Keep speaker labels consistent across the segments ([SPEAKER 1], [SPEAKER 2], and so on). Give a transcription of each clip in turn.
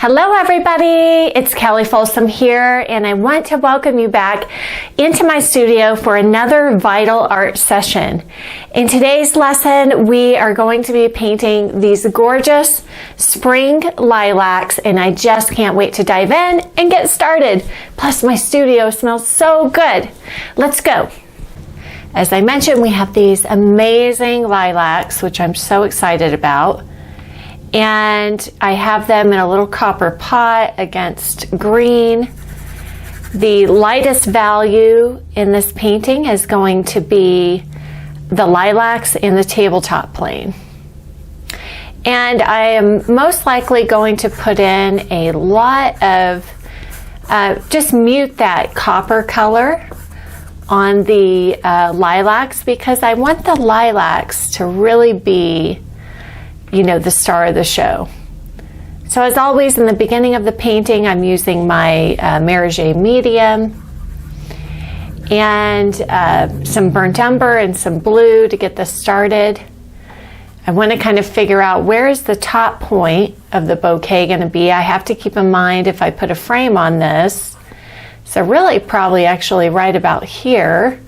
[SPEAKER 1] Hello everybody, it's Kelly Folsom here, and I want to welcome you back into my studio for another Vital Art session. In today's lesson, we are going to be painting these gorgeous spring lilacs, and I just can't wait to dive in and get started. Plus my studio smells so good. Let's go. As I mentioned, we have these amazing lilacs, which I'm so excited about. And I have them in a little copper pot against green. The lightest value in this painting is going to be the lilacs in the tabletop plane. And I am most likely going to put in a lot of, just mute that copper color on the lilacs, because I want the lilacs to really be, you know, the star of the show. So as always, in the beginning of the painting, I'm using my Merige medium and some burnt umber and some blue to get this started. I want to kind of figure out where is the top point of the bouquet going to be. I have to keep in mind if I put a frame on this, so really probably actually right about here.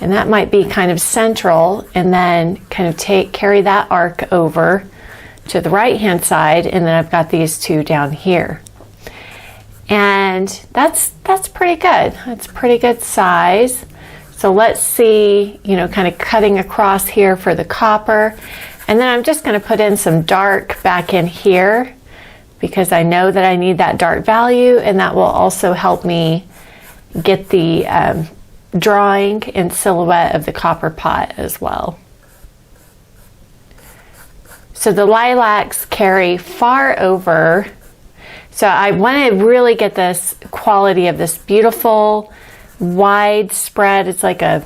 [SPEAKER 1] And that might be kind of central, and then kind of carry that arc over to the right hand side, and then I've got these two down here. And that's pretty good. That's pretty good size. So let's see, you know, kind of cutting across here for the copper. And then I'm just going to put in some dark back in here, because I know that I need that dark value, and that will also help me get the drawing and silhouette of the copper pot as well. So the lilacs carry far over, so I want to really get this quality of this beautiful wide spread. It's like a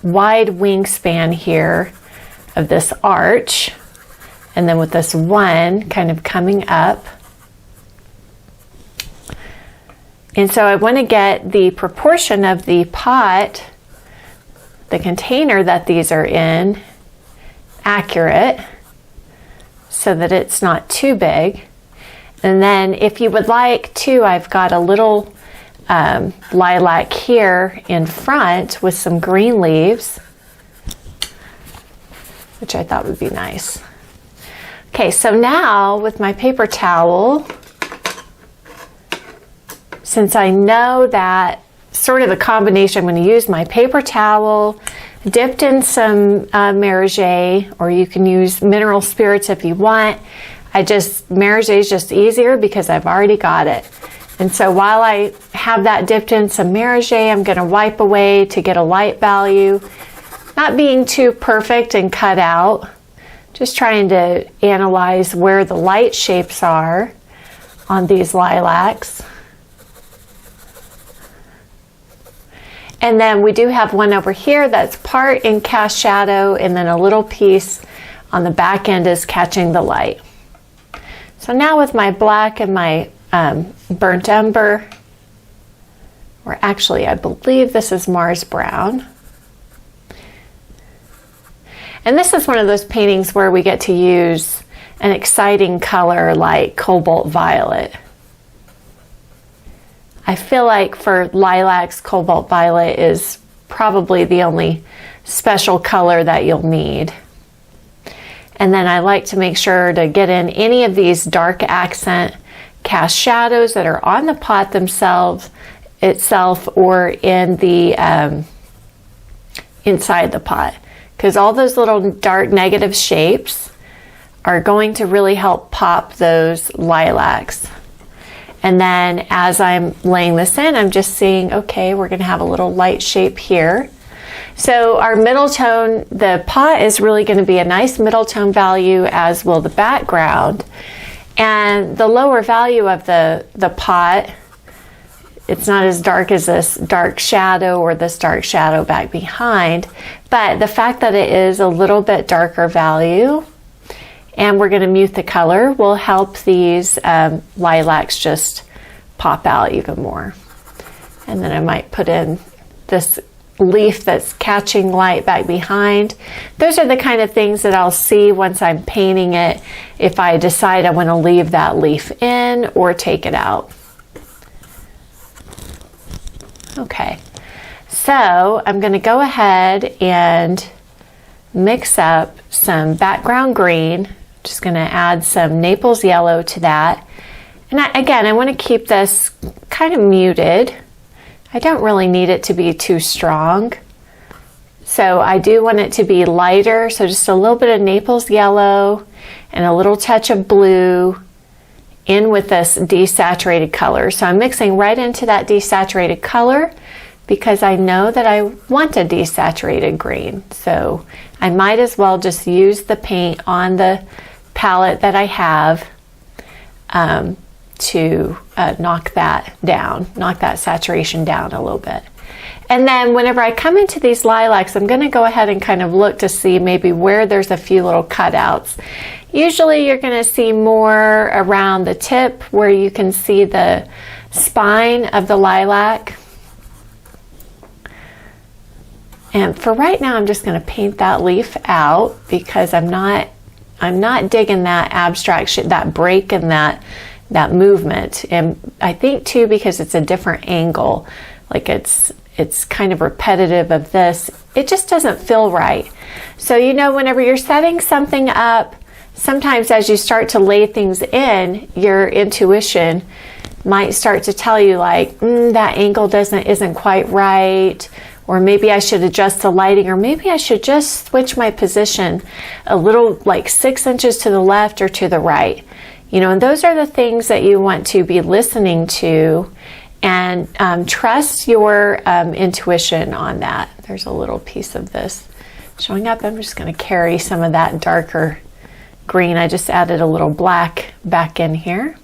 [SPEAKER 1] wide wingspan here of this arch, and then with this one kind of coming up. And so I want to get the proportion of the pot, the container that these are in, accurate, so that it's not too big. And then if you would like to, I've got a little lilac here in front with some green leaves, which I thought would be nice. Okay, so now with my paper towel, since I know that sort of the combination, I'm going to use my paper towel dipped in some Merige, or you can use mineral spirits if you want. Merige is just easier because I've already got it. And so while I have that dipped in some Merige, I'm going to wipe away to get a light value. Not being too perfect and cut out, just trying to analyze where the light shapes are on these lilacs. And then we do have one over here that's part in cast shadow, and then a little piece on the back end is catching the light. So now with my black and my burnt umber, or actually I believe this is Mars Brown. And this is one of those paintings where we get to use an exciting color like cobalt violet. I feel like for lilacs, cobalt violet is probably the only special color that you'll need. And then I like to make sure to get in any of these dark accent cast shadows that are on the pot itself, or in the inside the pot, because all those little dark negative shapes are going to really help pop those lilacs. And then as I'm laying this in, I'm just seeing, okay, we're going to have a little light shape here. So our middle tone, the pot is really going to be a nice middle tone value, as will the background. And the lower value of the pot, it's not as dark as this dark shadow or this dark shadow back behind, but the fact that it is a little bit darker value, and we're going to mute the color, will help these lilacs just pop out even more. And then I might put in this leaf that's catching light back behind. Those are the kind of things that I'll see once I'm painting it, if I decide I want to leave that leaf in or take it out. Okay, so I'm going to go ahead and mix up some background green. Just going to add some Naples yellow to that. And again, I want to keep this kind of muted. I don't really need it to be too strong. So I do want it to be lighter. So just a little bit of Naples yellow and a little touch of blue in with this desaturated color. So I'm mixing right into that desaturated color because I know that I want a desaturated green. So I might as well just use the paint on the palette that I have to knock that down, knock that saturation down a little bit. And then whenever I come into these lilacs, I'm going to go ahead and kind of look to see maybe where there's a few little cutouts. Usually you're going to see more around the tip where you can see the spine of the lilac. And for right now, I'm just going to paint that leaf out because I'm not digging that abstract, that break in that movement. And I think too, because it's a different angle, like it's kind of repetitive of this, it just doesn't feel right. So, you know, whenever you're setting something up, sometimes as you start to lay things in, your intuition might start to tell you like, that angle isn't quite right, or maybe I should adjust the lighting, or maybe I should just switch my position a little, like 6 inches to the left or to the right. You know, and those are the things that you want to be listening to, and trust your intuition on that. There's a little piece of this showing up. I'm just going to carry some of that darker green. I just added a little black back in here.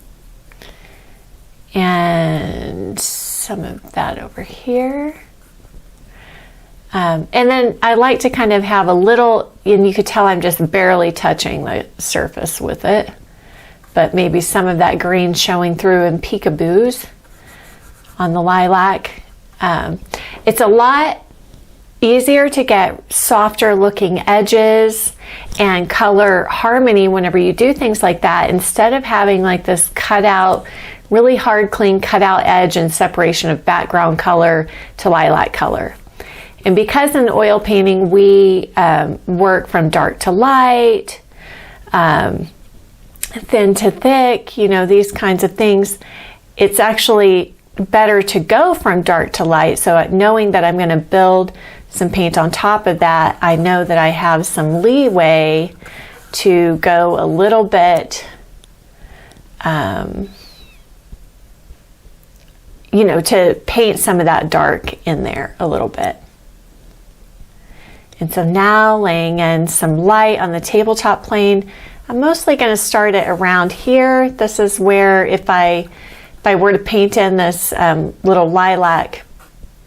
[SPEAKER 1] And some of that over here. And then I like to kind of have a little, and you could tell I'm just barely touching the surface with it, but maybe some of that green showing through in peekaboos on the lilac. It's a lot easier to get softer looking edges and color harmony whenever you do things like that, instead of having like this cutout, really hard, clean cutout edge and separation of background color to lilac color. And because in oil painting we work from dark to light, thin to thick, you know, these kinds of things, it's actually better to go from dark to light. So knowing that I'm going to build some paint on top of that, I know that I have some leeway to go a little bit, you know, to paint some of that dark in there a little bit. And so now laying in some light on the tabletop plane, I'm mostly going to start it around here. This is where if I were to paint in this little lilac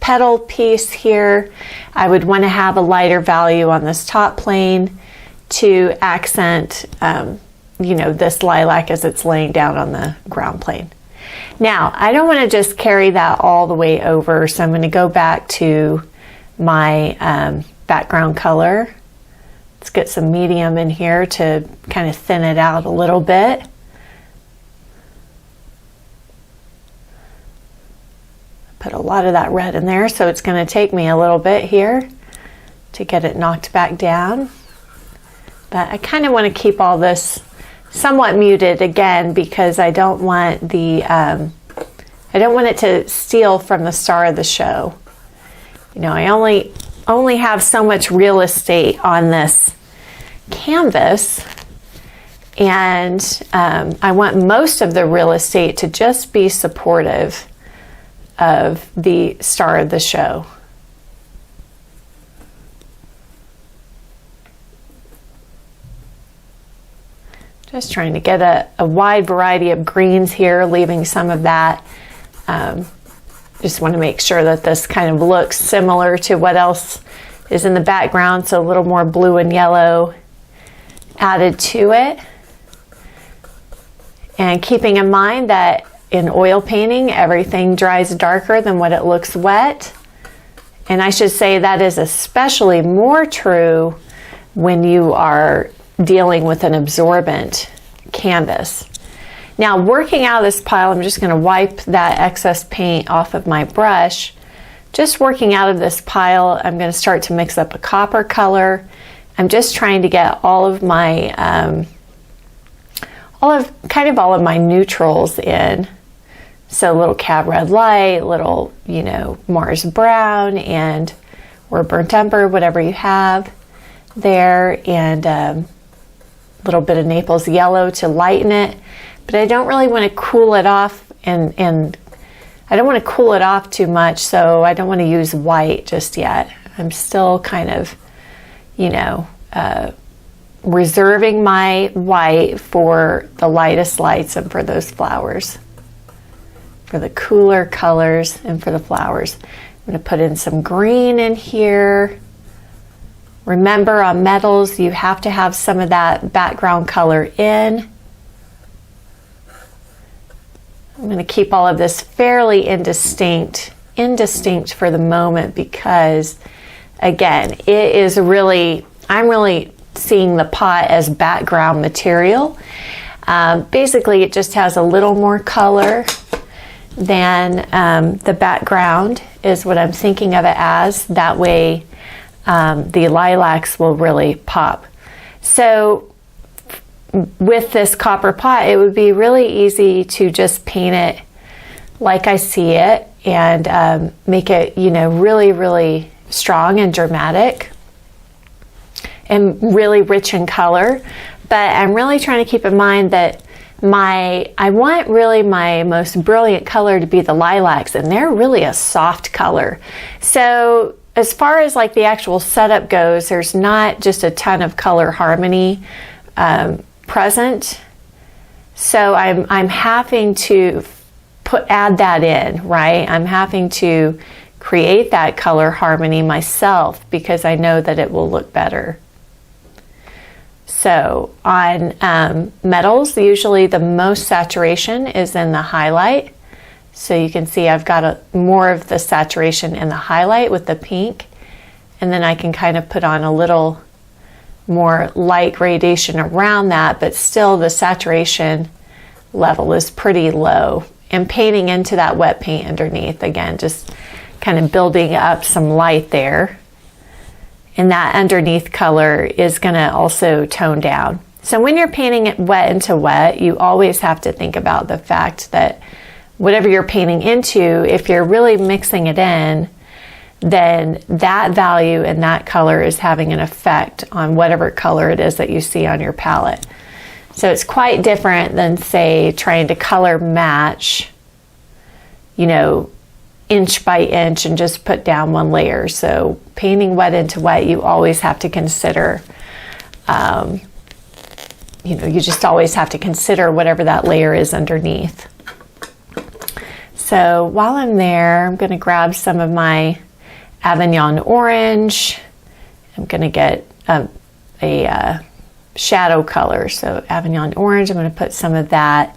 [SPEAKER 1] petal piece here, I would want to have a lighter value on this top plane to accent, you know, this lilac as it's laying down on the ground plane. Now, I don't want to just carry that all the way over, so I'm going to go back to my background color. Let's get some medium in here to kind of thin it out a little bit. Put a lot of that red in there, so it's going to take me a little bit here to get it knocked back down. But I kind of want to keep all this somewhat muted again, because I don't want the I don't want it to steal from the star of the show. You know, I only have so much real estate on this canvas, and I want most of the real estate to just be supportive of the star of the show. Just trying to get a wide variety of greens here, leaving some of that. Just want to make sure that this kind of looks similar to what else is in the background, so a little more blue and yellow added to it. And keeping in mind that in oil painting, everything dries darker than what it looks wet. And I should say that is especially more true when you are dealing with an absorbent canvas. Now, working out of this pile, I'm just going to wipe that excess paint off of my brush. Just working out of this pile, I'm going to start to mix up a copper color. I'm just trying to get all of my all of my neutrals in. So a little Cab Red Light, little, Mars Brown, and or Burnt Umber, whatever you have there, and a little bit of Naples Yellow to lighten it. But I don't really want to cool it off, and I don't want to cool it off too much, so I don't want to use white just yet. I'm still kind of, reserving my white for the lightest lights and for those flowers, for the cooler colors and for the flowers. I'm going to put in some green in here. Remember, on metals, you have to have some of that background color in. I'm going to keep all of this fairly indistinct for the moment because, again, I'm really seeing the pot as background material. Basically, it just has a little more color than the background is what I'm thinking of it as. That way, the lilacs will really pop. So with this copper pot, it would be really easy to just paint it like I see it and make it, really, really strong and dramatic and really rich in color. But I'm really trying to keep in mind that I want really my most brilliant color to be the lilacs, and they're really a soft color. So as far as like the actual setup goes, there's not just a ton of color harmony present. So I'm having to add that in, right? I'm having to create that color harmony myself because I know that it will look better. So on metals, usually the most saturation is in the highlight. So you can see I've got more of the saturation in the highlight with the pink. And then I can kind of put on a little more light gradation around that, but still the saturation level is pretty low. And painting into that wet paint underneath, again, just kind of building up some light there. And that underneath color is going to also tone down. So when you're painting it wet into wet, you always have to think about the fact that whatever you're painting into, if you're really mixing it in, then that value and that color is having an effect on whatever color it is that you see on your palette. So it's quite different than, say, trying to color match, inch by inch and just put down one layer. So painting wet into wet, you always have to consider, you just always have to consider whatever that layer is underneath. So while I'm there, I'm going to grab some of my Avignon orange. I'm going to get a shadow color. So Avignon orange, I'm going to put some of that.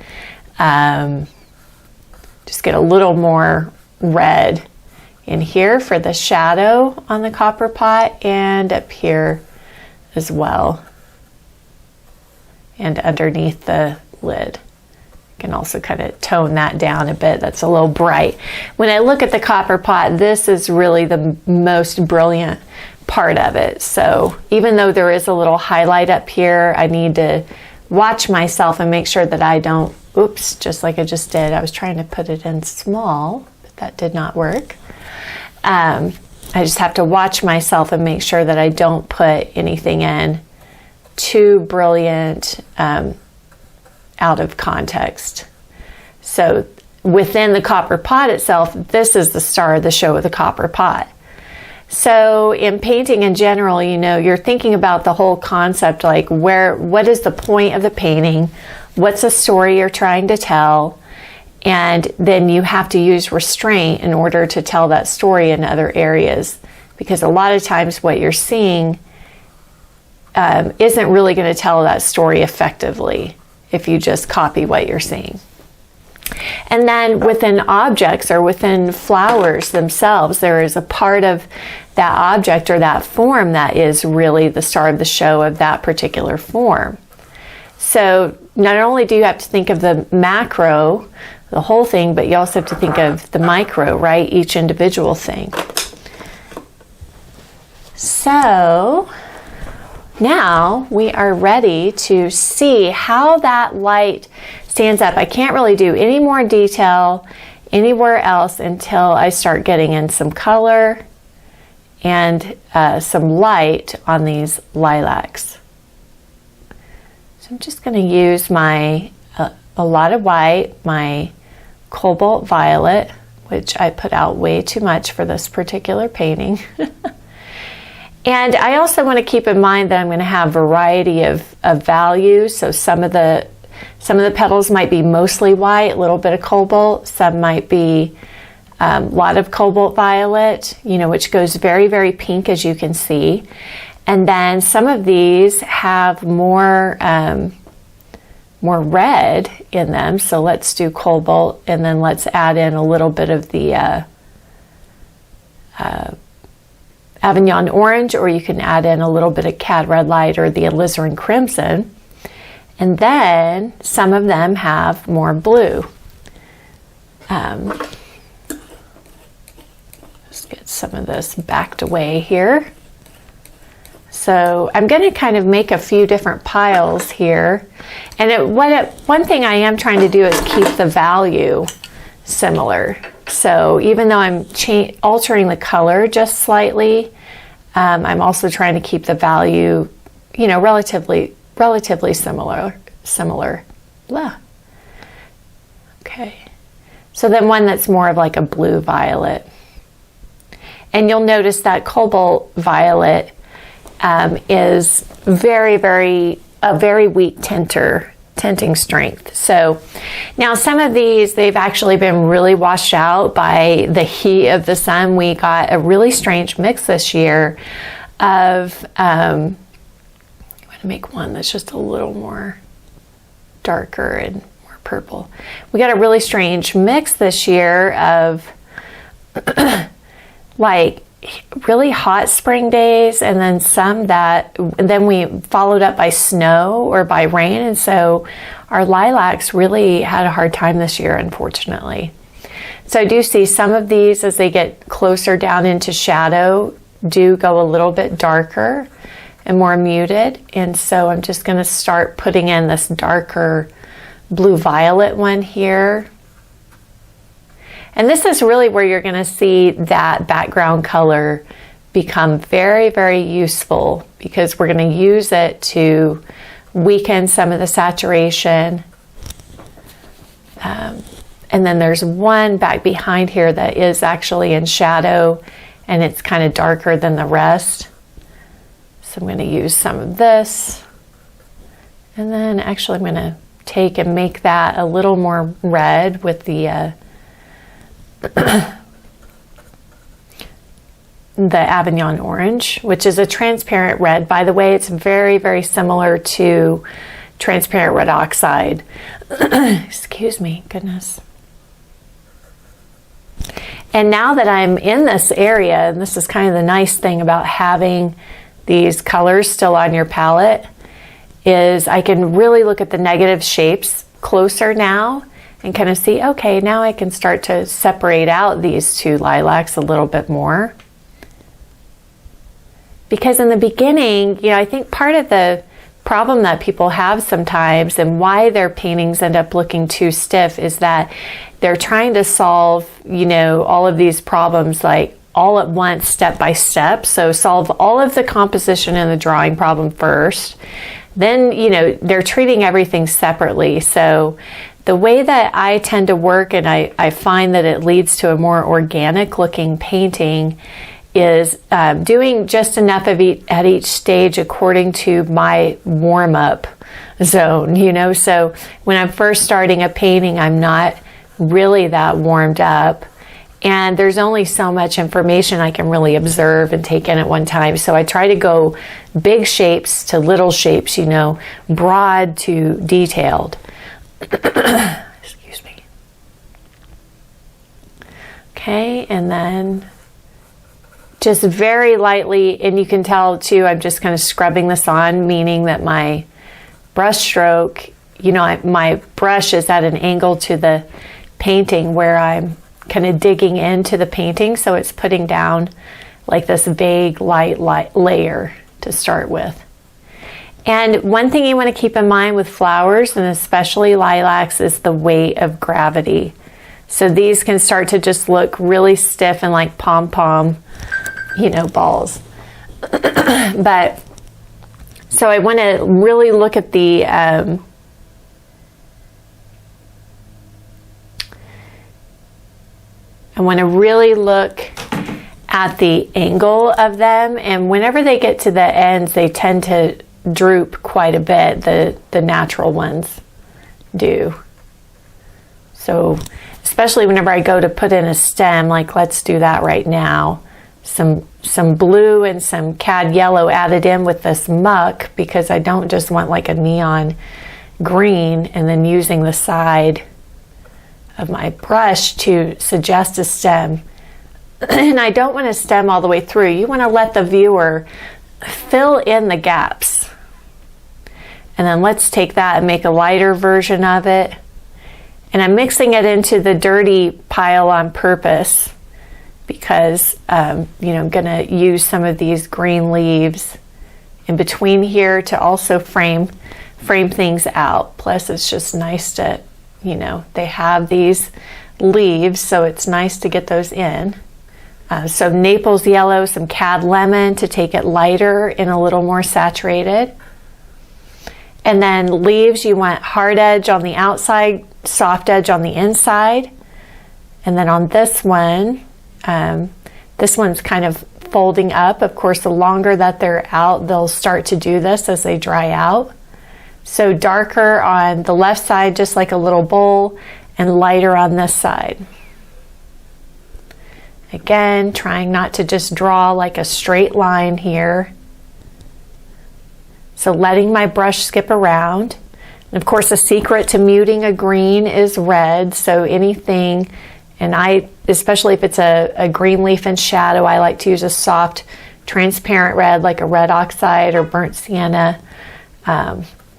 [SPEAKER 1] Just get a little more red in here for the shadow on the copper pot and up here as well. And underneath the lid. You can also kind of tone that down a bit. That's a little bright. When I look at the copper pot, this is really the most brilliant part of it. So even though there is a little highlight up here, I need to watch myself and make sure that I don't, oops, just like I just did. I was trying to put it in small, but that did not work. I just have to watch myself and make sure that I don't put anything in too brilliant, out of context. So within the copper pot itself, this is the star of the show of the copper pot. So in painting in general, you're thinking about the whole concept, like what is the point of the painting? What's the story you're trying to tell? And then you have to use restraint in order to tell that story in other areas. Because a lot of times what you're seeing isn't really going to tell that story effectively if you just copy what you're seeing. And then within objects or within flowers themselves, there is a part of that object or that form that is really the star of the show of that particular form. So not only do you have to think of the macro, the whole thing, but you also have to think of the micro, right? Each individual thing. So now we are ready to see how that light stands up. I can't really do any more detail anywhere else until I start getting in some color and some light on these lilacs. So I'm just going to use my a lot of white, my cobalt violet, which I put out way too much for this particular painting. And I also want to keep in mind that I'm going to have variety of values. So some of the petals might be mostly white, a little bit of cobalt. Some might be a lot of cobalt violet, which goes very, very pink, as you can see. And then some of these have more red in them. So let's do cobalt, and then let's add in a little bit of the Avignon orange, or you can add in a little bit of cad red light or the alizarin crimson. And then some of them have more blue. Let's get some of this backed away here. So I'm going to kind of make a few different piles here. And one thing I am trying to do is keep the value similar. So even though I'm altering the color just slightly, I'm also trying to keep the value, relatively similar. Blah. Okay. So then one that's more of like a blue violet. And you'll notice that cobalt violet is a very weak tinting strength. So now some of these, they've actually been really washed out by the heat of the sun. We got a really strange mix this year of, I'm going to make one that's just a little more darker and more purple. We got a really strange mix this year of like really hot spring days, and then then we followed up by snow or by rain, and so our lilacs really had a hard time this year, unfortunately. So I do see some of these, as they get closer down into shadow, do go a little bit darker and more muted, and so I'm just going to start putting in this darker blue violet one here. And this is really where you're going to see that background color become very, very useful, because we're going to use it to weaken some of the saturation. And then there's one back behind here that is actually in shadow, and it's kind of darker than the rest. So I'm going to use some of this. And then actually I'm going to take and make that a little more red with the Avignon orange, which is a transparent red. By the way, it's very, very similar to transparent red oxide. Excuse me, goodness. And now that I'm in this area, and this is kind of the nice thing about having these colors still on your palette, is I can really look at the negative shapes closer now and kind of see, okay, now I can start to separate out these two lilacs a little bit more. Because in the beginning, I think part of the problem that people have sometimes, and why their paintings end up looking too stiff, is that they're trying to solve, all of these problems like all at once, step by step. So solve all of the composition and the drawing problem first. Then, they're treating everything separately. So the way that I tend to work, and I find that it leads to a more organic looking painting, is doing just enough of at each stage according to my warm-up zone, So when I'm first starting a painting, I'm not really that warmed up, and there's only so much information I can really observe and take in at one time. So I try to go big shapes to little shapes, broad to detailed. Excuse me. Okay, and then just very lightly, and you can tell too, I'm just kind of scrubbing this on, meaning that my brush stroke, you know, my brush is at an angle to the painting where I'm kind of digging into the painting, so it's putting down like this vague light layer to start with. And one thing you want to keep in mind with flowers, and especially lilacs, is the weight of gravity. So these can start to just look really stiff and like pom-pom, you know, balls. But so I want to really look at the I want to really look at the angle of them, and whenever they get to the ends, they tend to droop quite a bit. The natural ones do. So especially whenever I go to put in a stem, like let's do that right now. Some blue and some cad yellow added in with this muck, because I don't just want like a neon green, and then using the side of my brush to suggest a stem. And I don't want to stem all the way through. You want to let the viewer fill in the gaps. And then let's take that and make a lighter version of it. And I'm mixing it into the dirty pile on purpose, because you know, I'm going to use some of these green leaves in between here to also frame things out. Plus it's just nice to, you know, they have these leaves, so it's nice to get those in. So Naples yellow, some cad lemon to take it lighter and a little more saturated. And then leaves, you want hard edge on the outside, soft edge on the inside. And then on this one, this one's kind of folding up. Of course, the longer that they're out, they'll start to do this as they dry out. So darker on the left side, just like a little bowl, and lighter on this side. Again, trying not to just draw like a straight line here. So letting my brush skip around. And of course, the secret to muting a green is red. So anything, and especially if it's a green leaf in shadow, I like to use a soft, transparent red, like a red oxide or burnt sienna.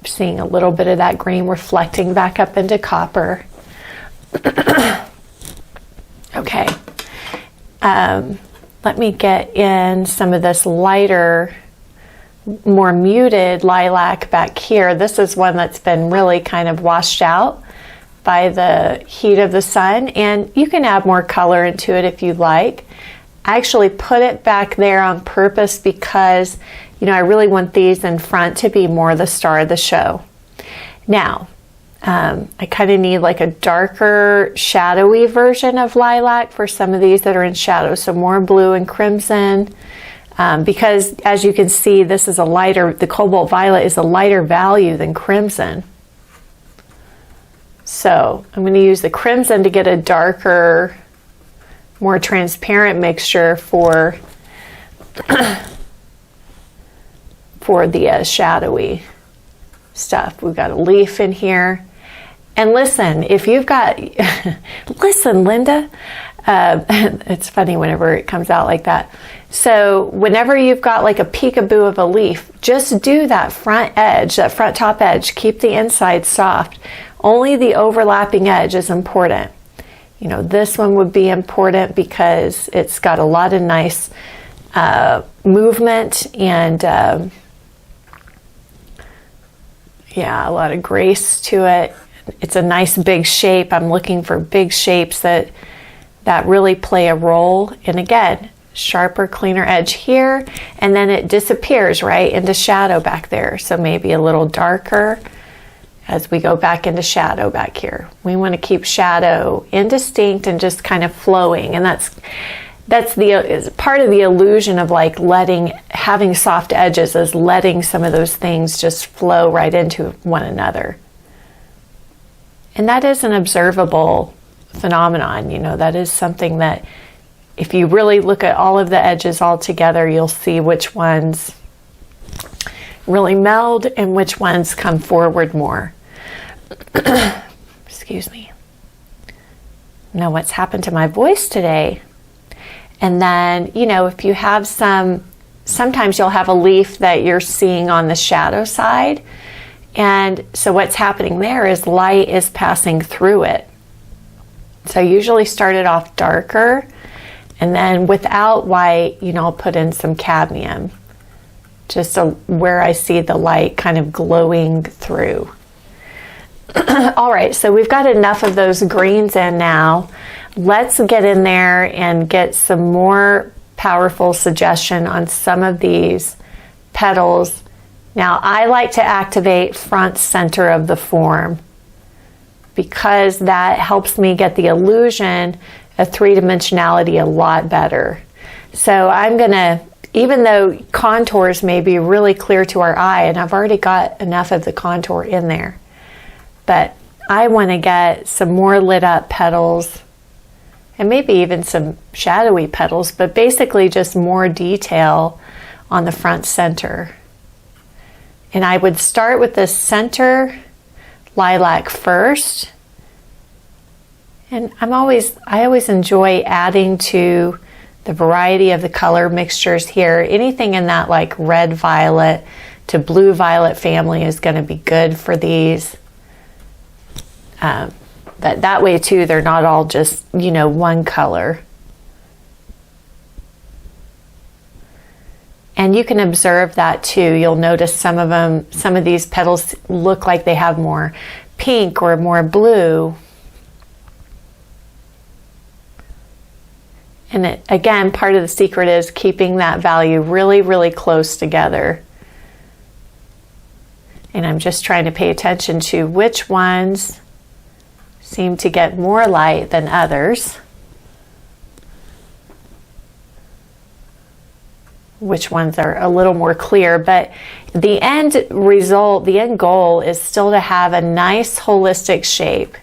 [SPEAKER 1] Seeing a little bit of that green reflecting back up into copper. Okay. Let me get in some of this lighter, more muted lilac back here. This is one that's been really kind of washed out by the heat of the sun, and you can add more color into it if you like. I actually put it back there on purpose because, you know, I really want these in front to be more the star of the show. Now, I kind of need like a darker shadowy version of lilac for some of these that are in shadow. So more blue and crimson, because as you can see, this is the cobalt violet is a lighter value than crimson. So I'm going to use the crimson to get a darker, more transparent mixture for the shadowy stuff. We've got a leaf in here. And listen, if you've got, listen, Linda, it's funny whenever it comes out like that. So whenever you've got like a peekaboo of a leaf, just do that front edge, that front top edge. Keep the inside soft. Only the overlapping edge is important. You know, this one would be important because it's got a lot of nice movement and yeah, a lot of grace to it. It's a nice big shape. I'm looking for big shapes that really play a role. And again, sharper, cleaner edge here, and then it disappears right into shadow back there. So maybe a little darker as we go back into shadow back here. We want to keep shadow indistinct and just kind of flowing. And that's the part of the illusion of like having soft edges, is letting some of those things just flow right into one another. And that is an observable phenomenon. You know, that is something that if you really look at all of the edges all together, you'll see which ones really meld and which ones come forward more. Excuse me. know what's happened to my voice today. And then, you know, if you have sometimes you'll have a leaf that you're seeing on the shadow side. And so what's happening there is light is passing through it. So I usually start it off darker, and then without white, you know, I'll put in some cadmium, just where I see the light kind of glowing through. All right, so we've got enough of those greens in now. Let's get in there and get some more powerful suggestion on some of these petals. Now, I like to activate front center of the form because that helps me get the illusion of three-dimensionality a lot better. So I'm gonna, even though contours may be really clear to our eye, and I've already got enough of the contour in there, but I want to get some more lit up petals and maybe even some shadowy petals, but basically just more detail on the front center. And I would start with the center lilac first. And I always enjoy adding to the variety of the color mixtures here. Anything in that like red violet to blue violet family is going to be good for these. But that way too, they're not all just, you know, one color. And you can observe that too. You'll notice some of these petals look like they have more pink or more blue. And again, part of the secret is keeping that value really, really close together. And I'm just trying to pay attention to which ones seem to get more light than others. Which ones are a little more clear, but the end result, the end goal is still to have a nice holistic shape.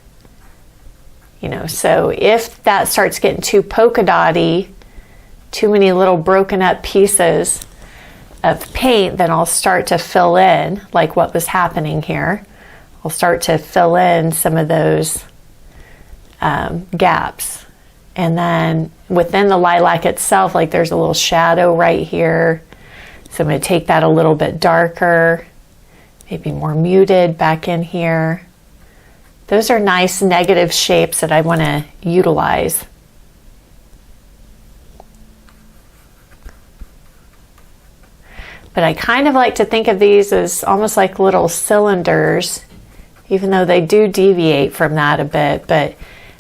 [SPEAKER 1] You know, so if that starts getting too polka dotty, too many little broken up pieces of paint, then I'll start to fill in, like what was happening here. I'll start to fill in some of those gaps. And then within the lilac itself, like there's a little shadow right here. So I'm going to take that a little bit darker, maybe more muted back in here. Those are nice negative shapes that I want to utilize. But I kind of like to think of these as almost like little cylinders, even though they do deviate from that a bit. But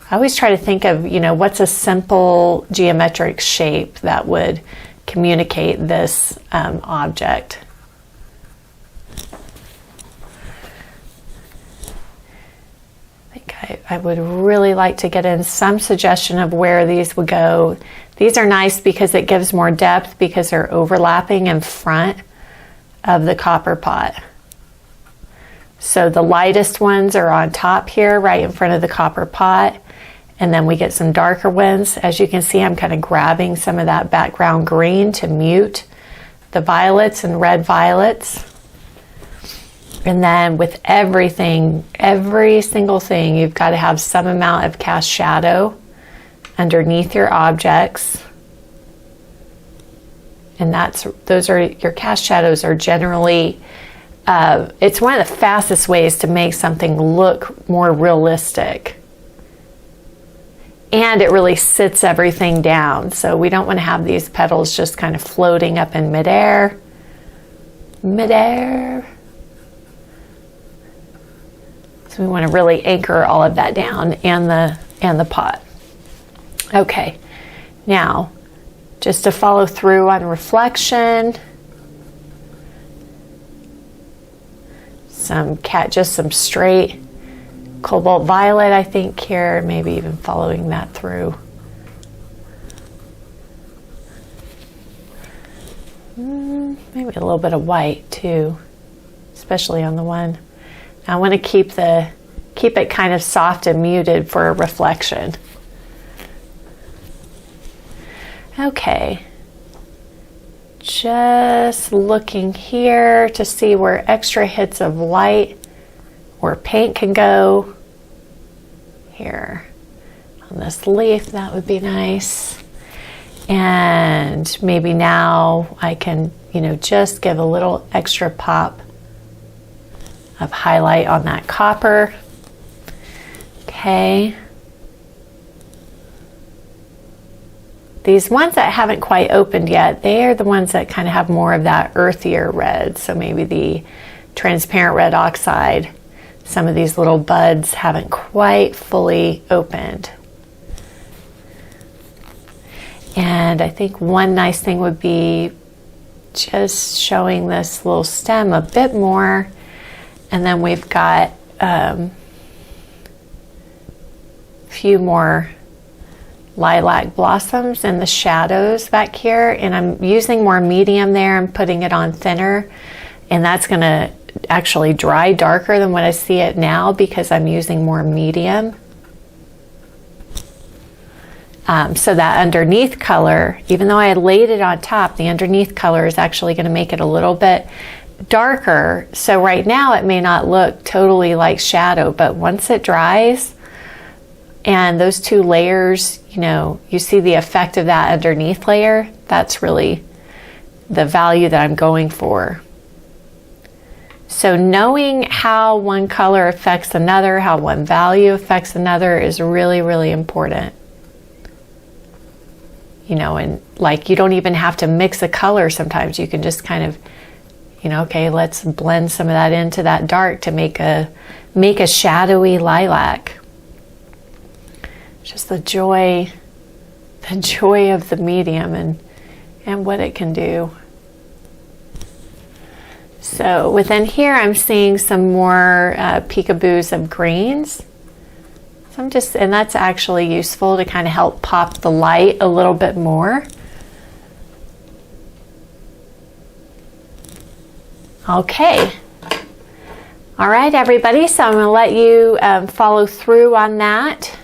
[SPEAKER 1] I always try to think of, you know, what's a simple geometric shape that would communicate this object. I would really like to get in some suggestion of where these would go. These are nice because it gives more depth because they're overlapping in front of the copper pot. So the lightest ones are on top here, right in front of the copper pot. And then we get some darker ones. As you can see, I'm kind of grabbing some of that background green to mute the violets and red violets. And then with everything, every single thing, you've got to have some amount of cast shadow underneath your objects. And those are your cast shadows are generally, it's one of the fastest ways to make something look more realistic. And it really sits everything down. So we don't want to have these petals just kind of floating up in midair. So we want to really anchor all of that down and the pot. Okay, now just to follow through on reflection, just some straight cobalt violet, I think here, maybe even following that through. Maybe a little bit of white too, especially on the one. I want to keep it kind of soft and muted for a reflection. Okay. Just looking here to see where extra hits of light or paint can go. Here. On this leaf, that would be nice. And maybe now I can, just give a little extra pop of highlight on that copper. Okay. These ones that haven't quite opened yet, they are the ones that kind of have more of that earthier red. So maybe the transparent red oxide, some of these little buds haven't quite fully opened. And I think one nice thing would be just showing this little stem a bit more. And then we've got a few more lilac blossoms in the shadows back here. And I'm using more medium there. I'm putting it on thinner. And that's going to actually dry darker than what I see it now because I'm using more medium. So that underneath color, even though I had laid it on top, the underneath color is actually going to make it a little bit darker. So right now it may not look totally like shadow, but once it dries and those two layers, you see the effect of that underneath layer, that's really the value that I'm going for. So knowing how one color affects another, how one value affects another is really, really important. And like you don't even have to mix a color sometimes. You can just kind of, okay, let's blend some of that into that dark to make a shadowy lilac. Just the joy of the medium and what it can do. So within here, I'm seeing some more peekaboos of greens. And that's actually useful to kind of help pop the light a little bit more. Okay. All right, everybody. So I'm going to let you follow through on that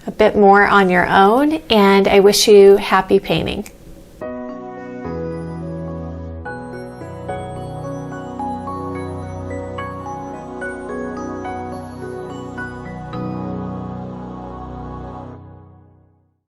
[SPEAKER 1] a bit more on your own. And I wish you happy painting.